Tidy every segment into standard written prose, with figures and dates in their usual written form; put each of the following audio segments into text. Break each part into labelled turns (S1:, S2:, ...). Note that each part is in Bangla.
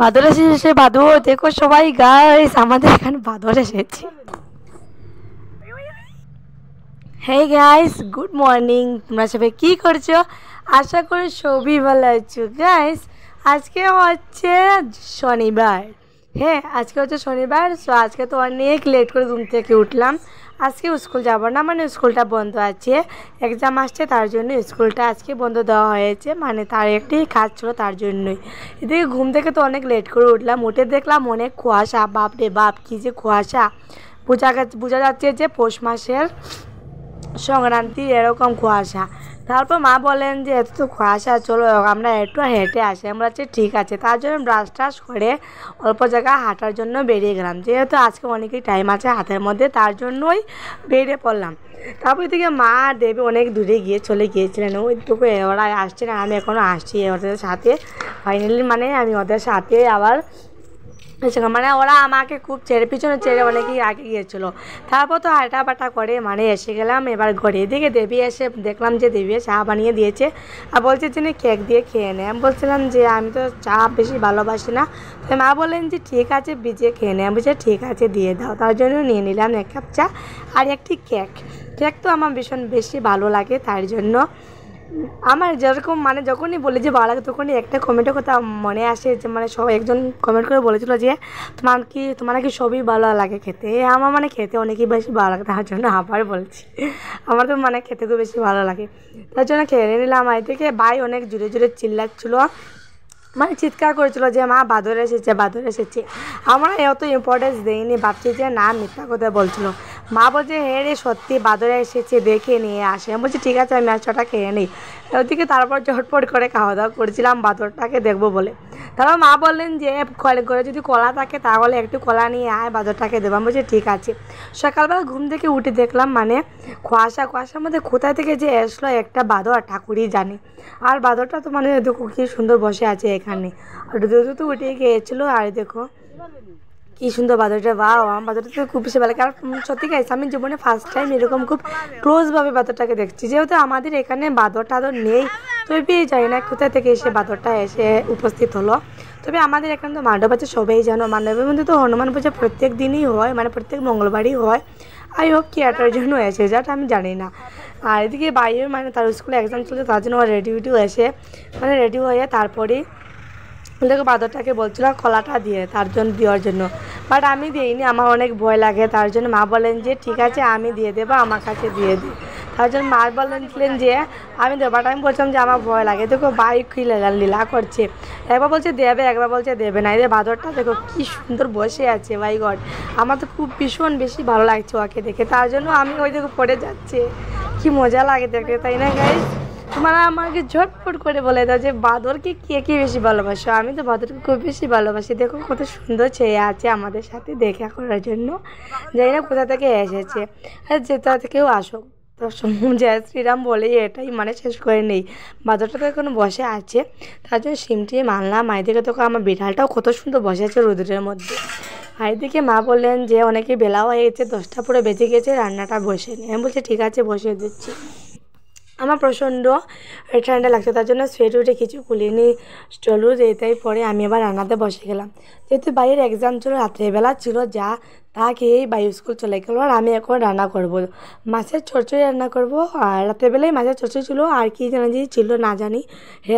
S1: বাদর এসেছে, বাদর দেখো সবাই গাইস, আমাদের এখানে বাদর এসেছে। Hey guys, good morning. তোমরা সবাই কী করছো? আশা করি সবই ভালো আছো গাইস। আজকে হচ্ছে শনিবার। হ্যাঁ, আজকে হচ্ছে শনিবার। সো আজকে তো অনেক লেট করে ঘুম থেকে উঠলাম। আজকে স্কুল যাব না, মানে স্কুলটা বন্ধ আছে, এক্সাম আসছে, তার জন্য স্কুলটা আজকে বন্ধ দেওয়া হয়েছে, মানে তার একটি কাজ ছিল তার জন্যই। এদিকে ঘুম থেকে তো অনেক লেট করে উঠলাম, উঠে দেখলাম অনেক কুয়াশা। বাপ রে বাপ, কী যে কুয়াশা! বোঝা যাচ্ছে যে পৌষ মাসের সংক্রান্তি এরকম কুয়াশা। তারপর মা বলেন যে এত তো কুয়াশা, চলো আমরা একটু হেঁটে আসি। আমরা বলছি ঠিক আছে। তার জন্য ব্রাশ ট্রাশ করে অল্প জায়গা হাঁটার জন্য বেরিয়ে গেলাম, যেহেতু আজকে অনেকই টাইম আছে হাতের মধ্যে, তার জন্যই বেরিয়ে পড়লাম। তারপর থেকে মা আর দেবী অনেক দূরে চলে গিয়েছিলেন, ওইটুকু ওরা আসছে না, আমি এখনও আসছি ওদের সাথে। ফাইনালি মানে আমি ওদের সাথে আবার, মানে ওরা আমাকে খুব পিছনে ছেড়ে অনেকেই আগে গিয়েছিলো। তারপর তো হাঁটাপাটা করে মানে এসে গেলাম এবার ঘরে। এদিকে দেবী এসে দেখলাম যে দেবী চা বানিয়ে দিয়েছে আর বলছে যে কেক দিয়ে খেয়ে নেয়। আমি বলছিলাম যে আমি তো চা বেশি ভালোবাসি না। তো মা বললেন যে ঠিক আছে ভিজিয়ে খেয়ে নেয়। আমি বলছি ঠিক আছে দিয়ে দাও। তার জন্য নিয়ে নিলাম 1 কাপ চা আর একটি কেক। কেক তো আমার ভীষণ বেশি ভালো লাগে, তার জন্য আমার যেরকম মানে যখনই বলি যে ভালো লাগে, তখনই একটা কমেন্টের কথা মনে আসে যে মানে একজন কমেন্ট করে বলেছিল যে তোমার কি সবই ভালো লাগে খেতে। আমার মানে খেতে অনেকই বেশি ভালো লাগে, তার জন্য আবার বলছি আমার তো মানে খেতে খুব বেশি ভালো লাগে, তার জন্য খেয়ে নিলাম। আর থেকে ভাই অনেক জোরে জোরে চিল্লাচ্ছিলো, মানে চিৎকার করেছিল যে মা বাদর এসেছে, বাদর এসেছে। আমরা অত ইম্পর্টেন্স দিইনি, ভাবছি যে না মিথ্যা কথা বলছিল। মা বলছে হ্যাঁ রে সত্যি বাদর এসেছে, দেখে নিয়ে আসে। আমি বলছি ঠিক আছে আমি মাছটা খেয়ে নিই। ওদিকে তারপর ঝটপট করে খাওয়া দাওয়া করেছিলাম বাদরটাকে দেখবো বলে। তারপর মা বললেন যে ঘরে যদি কলা থাকে তাহলে একটু কলা নিয়ে আয়, বাদরটাকে দেবো। আমি বলছি ঠিক আছে। সকালবেলা ঘুম থেকে উঠে দেখলাম মানে কুয়াশার মধ্যে কোথায় থেকে যে আসলো একটা বাদর, ঠাকুরই জানে। আর বাদরটা তো মানে দেখো কি সুন্দর বসে আছে এখানে, আর দুধ তো উঠে গিয়েছিলো। আর দেখো কি সুন্দর বাদরটা, বা আমার বাদরটা তো খুব বেশি ভালো। কারণ সত্যি গাইস আমি জীবনে ফার্স্ট টাইম এরকম খুব ক্লোজভাবে বাদরটাকে দেখছি, যেহেতু আমাদের এখানে বাদর টাদর নেই। তবে জানি না কোথা থেকে এসে বাদরটা এসে উপস্থিত হলো। তবে আমাদের এখানে তো মান্ডব আছে, সবাই জানো মান্ডবের মধ্যে তো হনুমান পূজা প্রত্যেক দিনই হয়, মানে প্রত্যেক মঙ্গলবারই হয়। আই হোপ কি এটার জন্য এসে যাটা আমি জানি না। আর এদিকে বাইরে মানে তার স্কুলে এক্সাম চলছে, তার জন্য রেডি হয়ে তারপরেই দেখো বাদরটাকে বলছিল কলাটা দিয়ে তার জন্য দেওয়ার জন্য, বাট আমি দিইনি, আমার অনেক ভয় লাগে। তার জন্য মা বলেন যে ঠিক আছে আমি দিয়ে দেবো, আমার কাছে দিয়ে দিই। তার জন্য মা বলেছিলেন যে আমি দেবো, বাট আমি বলছিলাম যে আমার ভয় লাগে। দেখো বাইক কি লীলা করছে, একবার বলছে দেবে একবার বলছে দেবে না। এই যে বাদরটা দেখো কি সুন্দর বসে আছে, মাই গড আমার তো খুব ভীষণ বেশি ভালো লাগছে ওকে দেখে। তার জন্য আমি ওই দেখো পড়ে যাচ্ছে, কি মজা লাগে দেখতে, তাই না গাইস? তোমরা আমাকে ঝটপট করে বলে দাও যে বাদরকে কে কে বেশি ভালোবাসো। আমি তো বাদরকে খুব বেশি ভালোবাসি। দেখো কত সুন্দর ছেয়ে আছে আমাদের সাথে দেখা করার জন্য, জানি না কোথা থেকে এসেছে, আর যেটা থেকেও আসুক। তো জয় শ্রীরাম বলে এটাই মানে শেষ করে নেই। বাদরটা তো এখন বসে আছে, তার জন্য সিমটি মানলাম। মায়েদিকে তো আমার বিড়ালটাও কত সুন্দর বসে আছে রোদের মধ্যে। আর এদিকে মা বললেন যে অনেকে বেলা হয়ে গেছে, 10টা পুরো বেজে গেছে, রান্নাটা বসে নি। আমি বলছি ঠিক আছে বসে দিচ্ছি। আমার প্রচণ্ড ঠান্ডা লাগছে, তার জন্য সোয়েটার উঠে কিছু খুলিনি, চলু এটাই পরে আমি আবার রান্নাতে বসে গেলাম। যেহেতু বাইরের এক্সাম ছিল, রাত্রেবেলা ছিল, যা তা খেয়েই বায়ু স্কুল চলে গেলো। আর আমি এখন রান্না করব, মাছের চচ্চড়ি রান্না করব। আর রাত্রেবেলায় মাছের চচ্চড়ি ছিল, আর কি ছিল না জানি,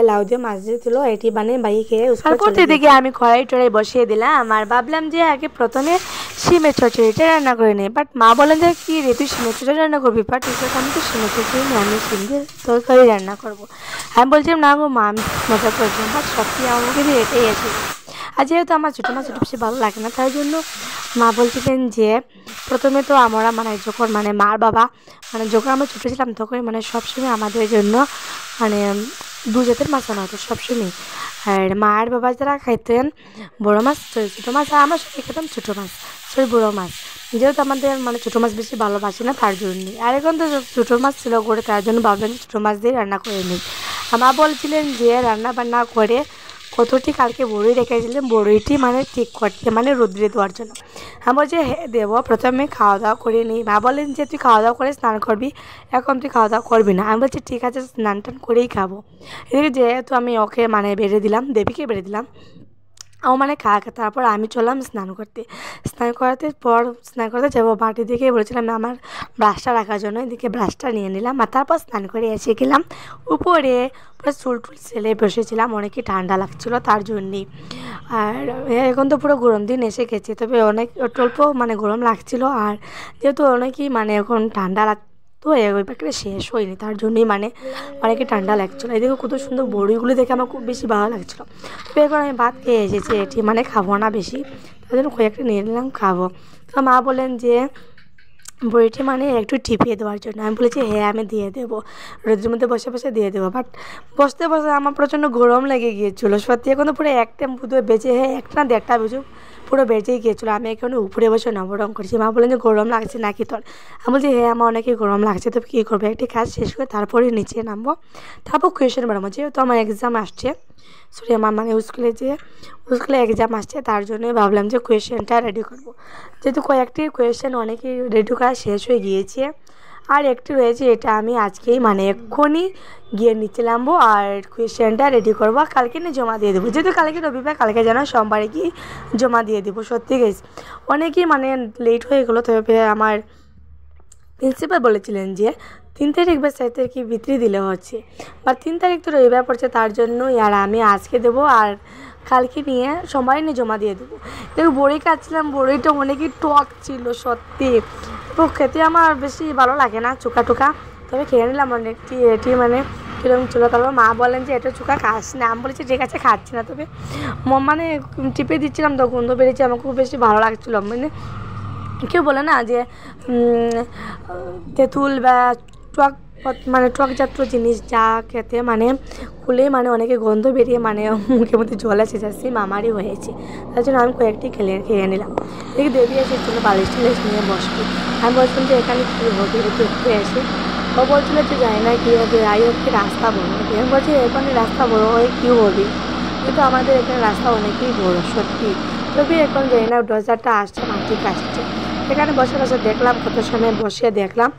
S1: লাউ দিয়ে মাছ দিয়ে ছিল, এটি বানিয়ে বাই খেয়ে স্কুল করতে দিকে আমি কড়াই টড়াই বসিয়ে দিলাম। আর ভাবলাম যে আগে প্রথমে শিমের চচ্চড়িটা রান্না করে নিই, বাট মা বলেন যে কী রে তুই শিমের চচ্চড়ি রান্না করবি? বাট আমি তো শিমের চচ্চড়ি না, আমি শিম দিয়ে তরকারি রান্না করবো। আমি বলছিলাম না গো মা আমি মজা করছিলাম, বাট সত্যি আমাকে দিয়ে এটাই আছে। আর যেহেতু আমার ছোটো মাছ ছোটো বেশি ভালো লাগে না, তাই জন্য মা বলছিলেন যে প্রথমে তো আমরা মানে যখন মানে মার বাবা মানে যখন আমরা ছোটো ছিলাম তখন মানে সবসময় আমাদের জন্য মানে 2 জাতের মাছ আনা হতো সবসময়। আর মায়ের বাবা যারা খাইতেন বড়ো মাছ, ছোটো মাছ, আর আমরা সবাই খেতাম ছোটো মাছ, বড়ো মাছ। যেহেতু আমাদের মানে ছোটো মাছ বেশি ভালোবাসি না, তার জন্যই। আর এখন তো ছোটো মাছ ছিল করে, তার জন্য ভাবলেন যে ছোটো মাছ দিয়ে রান্না করে নিই। মা বলছিলেন যে রান্না বান্না করে কতটি কালকে বড়ই রেখেছিলেন, বড়ইটি মানে ঠিক করতে মানে রোদ্রে দেওয়ার জন্য। আমি বলছি হ্যাঁ দেবো, প্রথমে খাওয়া দাওয়া করে নিই। মা বলেন যে তুই খাওয়া দাওয়া করে স্নান করবি, এখন তুই খাওয়া দাওয়া করবি না। আমি বলছি ঠিক আছে স্নান টান করেই খাবো। এদিকে যেহেতু আমি ওকে মানে বেড়ে দিলাম, দেবীকে বেড়ে দিলাম, ও মানে কাকা। তারপর আমি চললাম স্নান করতে। স্নান করতে যাবো, বাটি দিকে বলেছিলাম আমার ব্রাশটা রাখার জন্য, এদিকে ব্রাশটা নিয়ে নিলাম। আর তারপর স্নান করে এসে গেলাম উপরে, পুরো চুল টুল ছেলে বসেছিলাম, অনেকই ঠান্ডা লাগছিলো তার জন্যেই। আর এখন তো পুরো গরম দিন এসে গেছে, তবে অনেক অল্প মানে গরম লাগছিলো। আর যেহেতু অনেকই মানে এখন ঠান্ডা তো ওই প্যাকেটে শেষ হয়নি, তার জন্যই মানে অনেকে ঠান্ডা লাগছিলো। এদিকে কত সুন্দর বড়িগুলো দেখে আমার খুব বেশি ভালো লাগছিলো। তবে এখন আমি ভাত খেয়ে এসেছি, এটি মানে খাবো না বেশি, তার জন্য কয়েকটা নিয়ে নিলাম খাবো। তো মা বলেন যে বড়িটি মানে একটু টিপিয়ে দেওয়ার জন্য। আমি বলেছি হ্যাঁ আমি দিয়ে দেবো, রোদের মধ্যে বসে বসে দিয়ে দেবো। বাট বসতে বসে আমার প্রচণ্ড গরম লেগে গিয়েছিলো সত্যি। এখন তো পুরো একটা বুধ বেজে, হ্যাঁ 1 না 1:30 বেজে পুরো বেজেই গিয়েছিলো। আমি এখানে উপরে বসে নবরং করছি। মা বলেন যে গরম লাগছে নাকি তোর? আমি বলছি হ্যাঁ আমার অনেকই গরম লাগছে। তো কী করবো, একটি কাজ শেষ করে তারপরে নিচে নামবো, তারপর কোয়েশ্চেন বানাবো। যেহেতু আমার এক্সাম আসছে, সরি আমার মানে স্কুলে এক্সাম আসছে, তার জন্যই ভাবলাম যে কোয়েশ্চেনটা রেডি করবো। যেহেতু কয়েকটি কোয়েশ্চেন অনেকেই রেডি করা শেষ হয়ে গিয়েছে, আর একটি রয়েছে, এটা আমি আজকেই মানে এক্ষুনি গিয়ে নিচে নামবো আর কোয়েশ্চেনটা রেডি করবো, কালকে নিয়ে জমা দিয়ে দেবো। যেহেতু কালকে রবিবার, কালকে যেন সোমবারে গিয়ে জমা দিয়ে দেবো। সত্যি গেছি অনেকেই মানে লেট হয়ে গেলো, তবে আমার প্রিন্সিপাল বলেছিলেন যে 3 তারিখ বা 4 তারিখে ভিতরে দিলে হচ্ছে, বা 3 তারিখ তো রবিবার পড়ছে, তার জন্যই আর আমি আজকে দেবো আর কালকে নিয়ে সোমবারে নিয়ে জমা দিয়ে দেবো। দেখো বড়ি খাচ্ছিলাম, বড়িটা অনেকই টক ছিল সত্যি। তো খেতে আমার বেশি ভালো লাগে না চোখা টোকা, তবে খেয়ে নিলাম অনেকটি। এটি মানে কীরকম ছিল। তারপর মা বলেন যে এটা চোখা খাস না, আমি বলেছি ঠিক আছে খাচ্ছি না। তবে মানে টিপে দিচ্ছিলাম তো গন্ধ বেরিয়েছে, আমার খুব বেশি ভালো লাগছিলো। মানে কেউ বলে না যে তেঁতুল বা টক মানে টক জাতীয় জিনিস যা খেতে মানে খুলেই মানে অনেকে গন্ধ বেরিয়ে মানে মুখের মধ্যে জল এসে যাচ্ছে, মামারই হয়েছে। তার জন্য আমি কয়েকটি খেয়ে নিলাম। দেখি দেবী এসে একটু বালিশ টালিশ নিয়ে বসবে। আমি বলছিলাম যে এখানে কী হবে একটু এসে, ও বলছিল যে জানি না কী হবে, আই হচ্ছে রাস্তা বড় হবে। আমি বলছি এখানে রাস্তা বড় হয়ে কী হবে, কিন্তু আমাদের এখানে রাস্তা অনেকই বড় সত্যি। তবে এখন জানি না ডজারটা আসছে না ঠিক আসছে। এখানে বসে বসে দেখলাম, কত সময় বসে দেখলাম।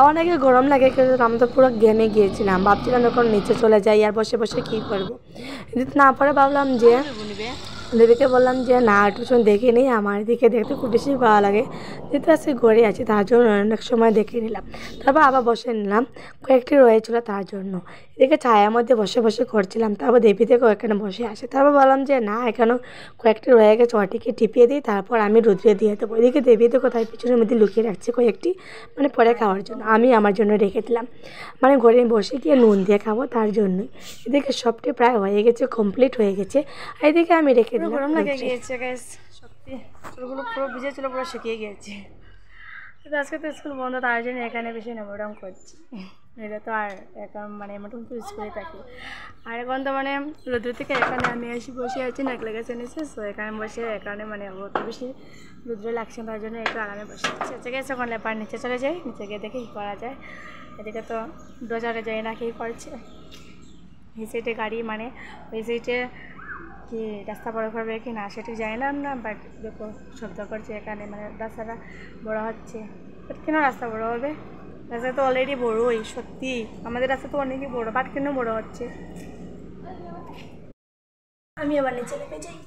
S1: অনেকে গরম লাগে, কিন্তু আমি তো পুরো ঘেমে গিয়েছিলাম, ভাবছিলাম এখন নিচে চলে যাই আর বসে বসে কী করবো। কিন্তু না পরে ভাবলাম যে দেবীকে বললাম যে না একটু দেখে নিই, আমার দিকে দেখতে খুব বেশি ভালো লাগে, যেহেতু আজকে ঘরে আছি তার জন্য অনেক সময় দেখে নিলাম। তারপর আবার বসে নিলাম, কয়েকটি রয়েছিলো তার জন্য। এদিকে ছায়ার মধ্যে বসে বসে করছিলাম। তারপর দেবী থেকে এখানে বসে আসে। তারপর বললাম যে না এখানেও কয়েকটি রয়ে গেছে, ওটিকে টিপিয়ে দিই, তারপর আমি রুদ্রে দিয়ে দেবো। এদিকে দেবীতে কোথায় পিছনের মধ্যে লুকিয়ে রাখছে কয়েকটি, মানে পরে খাওয়ার জন্য। আমি আমার জন্য রেখে দিলাম, মানে ঘরে বসে গিয়ে নুন দিয়ে খাবো তার জন্যই। এদিকে সবটি প্রায় হয়ে গেছে, কমপ্লিট হয়ে গেছে। আর এদিকে আমি রেখে দিলাম। গরম লেগে গিয়েছে গাইস সত্যি, চুলগুলো পুরো ভিজে ছিল, পুরো শুকিয়ে গিয়েছে। তবে আজকে তো স্কুল বন্ধ, তার জন্য এখানে বেশি নবরম করছি। এটা তো আর এখন মানে মোটামুটি তো স্কুলে থাকি। আর এখন তো মানে রোদ্র থেকে এখানে আমি এসে বসে আছি নাকলে গাছে নিচে, সো এখানে বসে এখানে মানে অত বেশি রোদ্র লাগছে, তার জন্য একটু আরামে বসে আছি। আচ্ছা গেছে এখন লেপার নিচে চলে যাই, নিচে গিয়ে দেখে কী করা যায়। এদিকে তো ডোজারে যাই না, কী করছে এই সাইডে গাড়ি, মানে ওই সাইডে কি রাস্তা বড় করবে কি না সেটি জানলাম না। বাট দেখো শব্দ করছে এখানে, মানে রাস্তাটা বড় হচ্ছে। বাট কেন রাস্তা বড় হবে, রাস্তা তো অলরেডি বড়োই সত্যি, আমাদের রাস্তা তো অনেকই বড়, বাট কেন বড় হচ্ছে। আমি আবার নিচে নেমে যাই।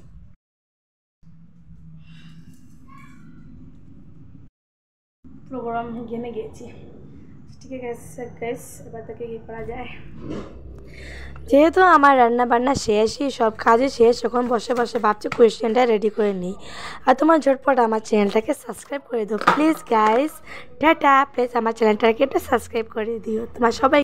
S1: পুরো গরম ঘেমে গিয়েছি। ঠিক আছে গ্যাস, এবার থেকে কী করা যায়। যেহেতু আমার রান্না বান্না শেষই, সব কাজে শেষ, এখন বসে বসে ভাবছি কোয়েশ্চেনটা রেডি করে নিই। আর তোমার ঝটপট আমার চ্যানেলটাকে সাবস্ক্রাইব করে দিও প্লিজ গাইস। টাটা, প্লিজ আমার চ্যানেলটাকে একটু সাবস্ক্রাইব করে দিও তোমার সবাই।